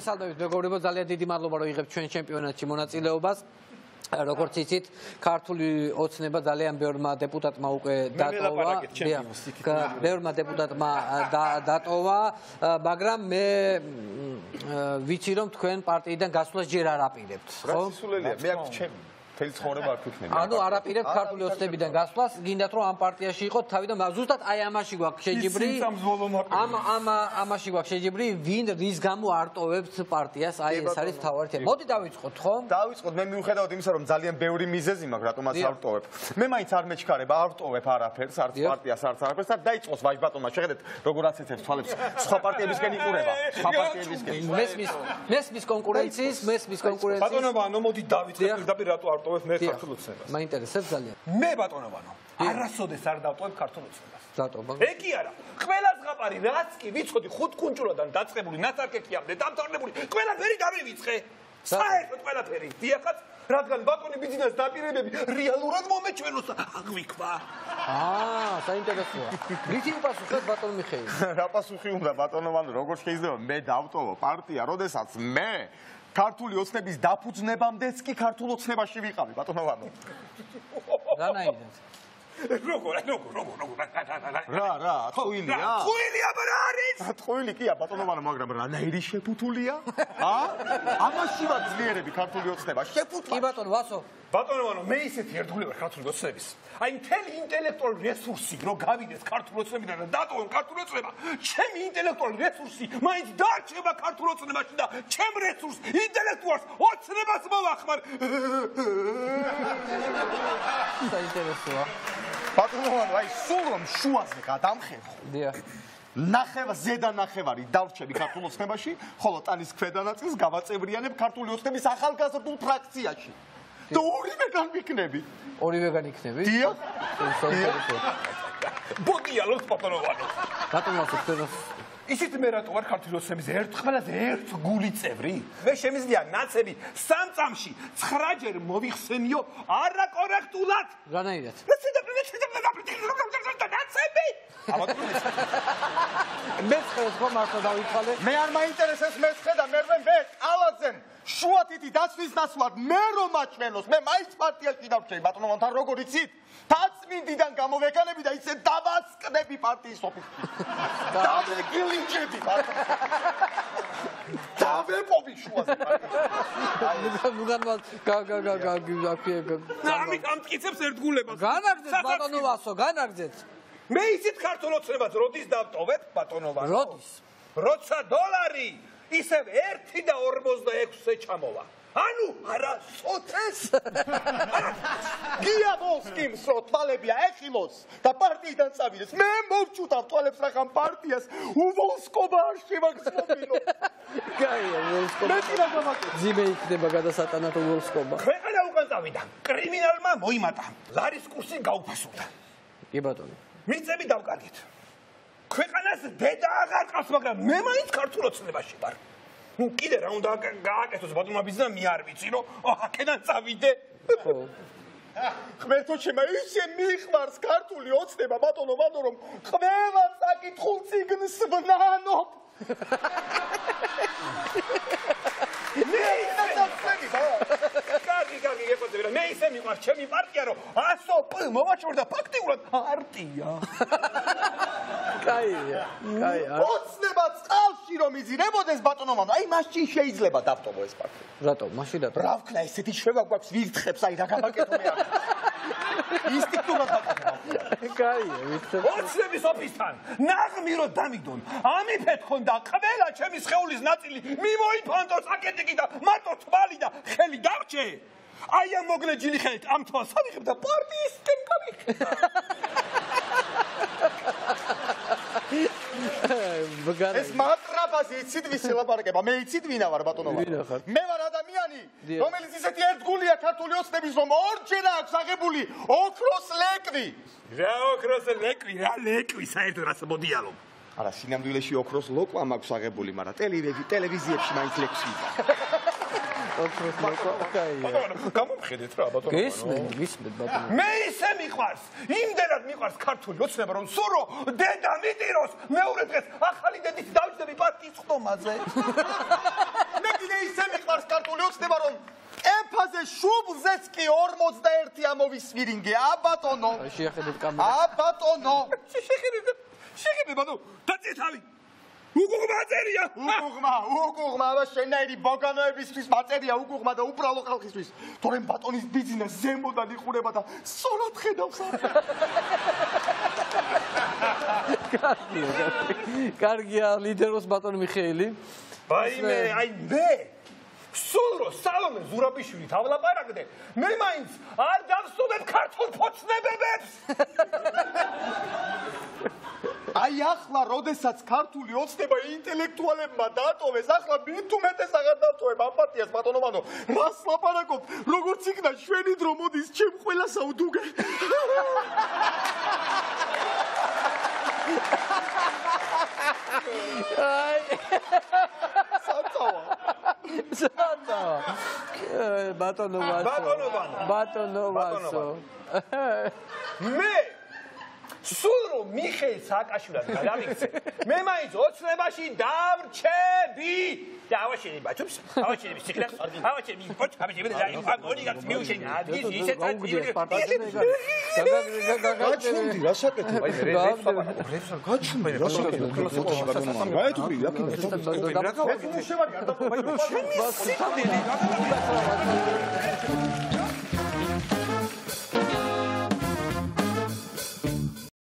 მოგესალმებით მეგობრებო, ძალიან დიდი მადლობა რომ იღებთ ჩვენ ჩემპიონატში მონაწილეობას. როგორც იცით, ქართული ოცნება ძალიან ბევრმა დეპუტატმა უკვე დატოვა. ბევრმა დეპუტატმა დატოვა, მაგრამ მე ვიცი რომ თქვენ პარტიიდან გასვლას ჯერ არ აპირებთ, ხო? სულელია, მე აქვს ჩემი თელი ცხოვრება არ ვიქნები. ანუ არ აპირებთ ქართული ოცნებიდან გასვლას, გინდათ რომ ამ პარტიაში იყოთ თავიდან, ზუსტად აი ამაში გვაქვს შეჯიბრი. ამაში გვაქვს შეჯიბრი, ვინ რის გამო არ ტოვებთ პარტიას, აი ეს არის მთავარი თემა. მოდი დავიწყოთ, ხო? დავიწყოთ, მე მიუხედავად იმისა, რომ ძალიან ბევრი მიზეზი მაქვს, რატომაც არ ვტოვებ. მე მაინც არ მეჩქარება, არ ვტოვებ არაფერს, არც პარტიას, არც არაფერს, და დაიწყოს ვაჟ ბატონმა, შეხედეთ, როგორ აცეცებს თვალებს, სხვა პარტიებისკენ იყურება, სხვა პარტიებისკენ. მესმის კონკურენციის, ბატონოვანო, მოდი დავიწყოთ, პირდაპირ რატო არ ტოვებ მე ქართულ ოცნებას. მაინტერესებს ძალიან. მე ბატონოვანო, არასოდეს არ დავტოვებ ქართულ ოცნებას. დატოვა. ეგ არა, ყველა ზღაპარი რაც კი ვიცოდი ხუთკუნჭულადან დაწყებული ნაცარკეთიამდე დამთავრებული, ყველა ფერი დავივიწყე. საერთოდ ყველა ფერი. დიახაც, რადგან ბატონი ბიზნეს დაპირებები რეალურად მომეჩვენოს, აღვიქვა. საინტერესოა. რითი უპასუხეთ ბატონ მიხეილი? რა პასუხი უნდა ბატონოვანო, როგორ შეიძლება მე დავტოვო პარტია, როდესაც მე ქართული ოცნების დაფუძნებამდეც კი ქართულ ოცნებაში ვიყავი, ბატონოვანო. რანაირად? როგორ? რა, ტყუილია? ტყუილია რა არის? ტყუილი კია, ბატონოვანო, მაგრამ რანაირი შეფუთულია? ამაშივე ძლიერები ქართული ოცნება, შეფუთვა. კი ბატონო, ვასო. ბატონოვანო, მე ისეთი ერთგული ვარ ქართული ოცნების. აი მთელი ინტელექტუალური რესურსი რო გავიდეს ქართული ოცნებიდან და დატოვონ ქართული ოცნება, ჩემი ინტელექტუალური რესურსი მაინც დარჩება ქართული ოცნებაში და ჩემ რესურს ინტელექტუალს ოცნებას მოვახმარ. საინტერესოა. ბატონოვანო, აი სულ რომ შუაზე გადამხერხო. დიახ. ზედა ნახევარი დავრჩები ქართულ ოცნებაში, ხოლო ტანის ქვედა ნაწილს გავაწევრიანებ ქართული ოცნების ახალგაზრდულ ფრაქციაში. და ორივეგან ვიქნები. ორივეგან იქნები? დიახ. ბოდიალოს ბატონოვანო. ბატონოვანო, თქვენს ისიც მე რატო ვარ ქართული ოცნების ყველაზე ერთგული წევრი? მე შემიძლია ნაცები 3 წამში 9-ჯერ მოვიხსენიო არაკორექტულად. რანაირად? ნაცები! მეცხრეს ხო მართლა დავითვალე? მე არ მაინტერესებს მეცხრე და მერვე მე ყალაძემ შუათითი დაცვის ნაცვლად მე რომ მაჩვენოს, მე მაინც პარტიაში დავრჩები, ბატონოვანთან როგორ იცით? თაცმინდიდან გამოვეკანები და ისე დავასკდები პარტიის ოფისში. დავეგილინჯები ბატონო. დავეპოვი შუაზე პარტიაში. ამით ამტკიცებს ერთგულებას. განაგრძეთ ბატონოვასო, განაგრძეთ. მე ისიც ქართულ ოცნებას როდის დავტოვებ, ბატონოვანო? როდის? როცა დოლარი ისევ 1 და 46-ზე ჩამოვა. ანუ არა სოთეს. გიაბოლსკიმს რო თვალებია ეხილოს და პარტიიდან წავიდეს. მე მოვჭუდავ თვალებს რახან პარტიას უვოლსკობა არ შევაგზავნილო. კაია, უვოლსკობა. მე ტირა გამაკეთე. ძიმე იქნება გადასატანად უვოლსკობა. ქვეყანა უკან წავიდა. კრიმინალმა მოიმატა. ლარის კურსი გაუფასურდა. კი ბატონო. მიწები დავკარგეთ. ქვეყანას დედა აღარ ყავს, მაგრამ მე მაინც ქართულ ოცნებაში ვარ. ნუ კიდე რა უნდა გააკეთოს ბატონმა ბიზნესმა, მე არ ვიცი რომ აქედან წავიდე. ხო. ღმერთო ჩემო, ისე მიყვარს ქართული ოცნება ბატონოვანო, რომ ყველა საკითხულ წიგნს ვნანობ. მე კარგი, ეკოძები რა. მე ისე მიყვარს ჩემი პარტია, რომ 100 მოვაჩვენე ფაქტიურად არტია. კაია. ოცნება წყალში რომ იზრებოდეს ბატონოვანო, აი მაშინ შეიძლება დავტოვო ეს პარტია. რატო? მაშინ რატო? რა ვქნა, ესეთი შვება გვაქვს ვირთხებს, აი რა გამაკეთო მე არ. ინსტინქტურად ვაკეთებ. კაია, ვიცით. ოცნების ოფისთან ნაღმი რო დამიდონ, ამიფეთ ხონდა ყველა ჩემი სხეულის ნაწილი მიმოიფანტო საკეთიკი და მარტო თვალი და ხელი დარჩე. აი ამ მოგლეჯილი ხელით ამ თვალს ავიღებ და პარტიისკენ გავიქე. ეს მატრაბაზი იცით ვის ელაპარაკება? მე იცით ვინა ვარ ბატონოვანო? მე ვარ ადამიანი, რომელიც ისეთი ერთგულია ქართული ოცნების, რომ ორჯერ აქვს აღებული ოქროს ლეკვი. რა ოქროს ლეკვი, რა ლეკვი საერთოდ რას მოდიალობ? არა, სინამდვილეში ოქროს ლოკვა მაქვს აღებული, მაგრამ ტელევიზიებში მაინც ლეკვი. ოქროს მოკაია. გამომხედეთ რა ბატონო. გისმენთ ბატონო. მე ისე მიყვარს, იმდენად მიყვარს ქართული ოცნება, რომ სულ რო დედა მიტიროს, მეორე დღეს ახალი დედით დავჯდები პარტიის ხდომაზე. მე კიდე ისე მიყვარს ქართული ოცნება, რომ ეფაზე შუბლზეც კი 41 ამოვისვირინგე. ბატონო. შეხედეთ კამერა. ბატონო. შეხედე ბატონო, დაწე თავი. უგუღმა წერია. უგუღმა, აბა შენაირი ბოგანოებისთვის მაწერია უგუღმა და უბრალო ხალხისთვის. თორემ ბატონის ბიძინა ზემოდან იხურება და სწორად ხედავს. კარგია, ლიდეროს ბატონი მიხეილი. ვაიმე, აი მე სულ რო სალომე ზურაბიშვილი თავლაპარაკდე, მე მაინც არ დავსწრებ ქართულ ფოცნებებს. აი ახლა, როდესაც ქართული ოცნება ინტელექტუალებმა დატოვეს, ახლა მით უმეტეს აღარ დავტოვებ ამ პარტიას, ბატონო, რას ლაპარაკობ, როგორც იქნა შვენი დრო მოდის, ჩემ ყველასა უდუგე. ბატონო ვასო. მე სულ რომ მიხეილ სააკაშვილად გადავიქცე, მე მაინც ოცნებაში დავრჩები. და ავაშენი ბაჩობს, ავაშენი სიქნას, ავაშენი პოჩ, ავაშენი და მოდი გაქ მიუშენი ადგის ისე წაიგი. გაჩუნდი, რა საკეთე? აი მე რეფს გაჩუნდი, რა საკეთე? გაეთქვი, რა კიდე? რა გავაკეთე? შევარი არ დაფო, მაგრამ შენ